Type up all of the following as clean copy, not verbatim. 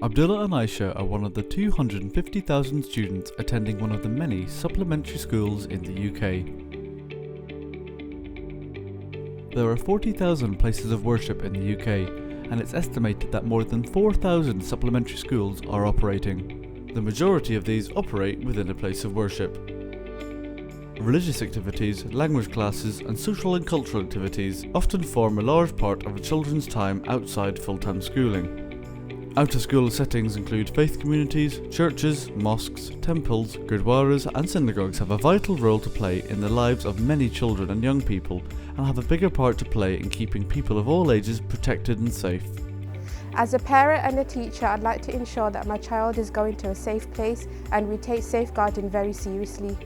Abdullah and Aisha are one of the 250,000 students attending one of the many supplementary schools in the UK. There are 40,000 places of worship in the UK, and it's estimated that more than 4,000 supplementary schools are operating. The majority of these operate within a place of worship. Religious activities, language classes, and social and cultural activities often form a large part of a children's time outside full-time schooling. Out-of-school settings include faith communities, churches, mosques, temples, gurdwaras and synagogues have a vital role to play in the lives of many children and young people, and have a bigger part to play in keeping people of all ages protected and safe. As a parent and a teacher, I'd like to ensure that my child is going to a safe place, and we take safeguarding very seriously.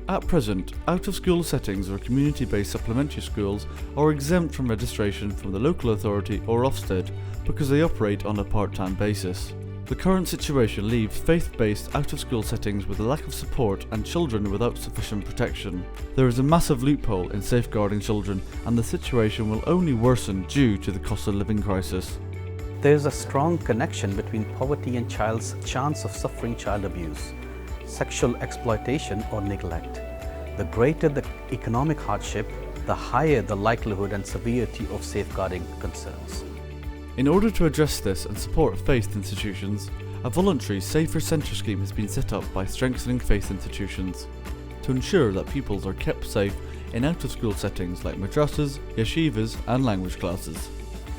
At present, out-of-school settings or community-based supplementary schools are exempt from registration from the local authority or Ofsted because they operate on a part-time basis. The current situation leaves faith-based out-of-school settings with a lack of support and children without sufficient protection. There is a massive loophole in safeguarding children, and the situation will only worsen due to the cost of living crisis. There is a strong connection between poverty and child's chance of suffering child abuse, sexual exploitation or neglect. The greater the economic hardship, the higher the likelihood and severity of safeguarding concerns. In order to address this and support faith institutions, a voluntary Safer Centre scheme has been set up by strengthening faith institutions to ensure that pupils are kept safe in out-of-school settings like madrasas, yeshivas and language classes.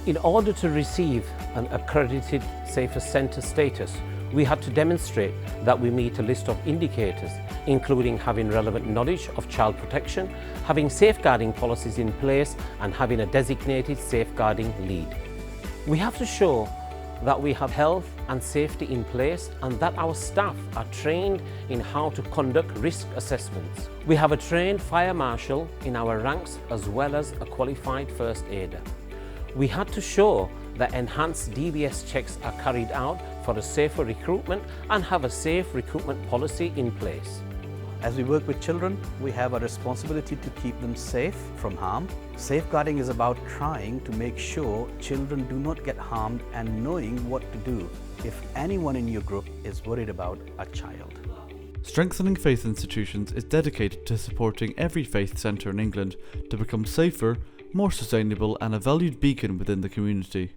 In order to receive an accredited Safer Centre status, we had to demonstrate that we meet a list of indicators, including having relevant knowledge of child protection, having safeguarding policies in place, and having a designated safeguarding lead. We have to show that we have health and safety in place, and that our staff are trained in how to conduct risk assessments. We have a trained fire marshal in our ranks as well as a qualified first aider. We had to show that enhanced DBS checks are carried out for a safer recruitment and have a safe recruitment policy in place. As we work with children, we have a responsibility to keep them safe from harm. Safeguarding is about trying to make sure children do not get harmed and knowing what to do if anyone in your group is worried about a child. Strengthening faith institutions is dedicated to supporting every faith centre in England to become safer, more sustainable and a valued beacon within the community.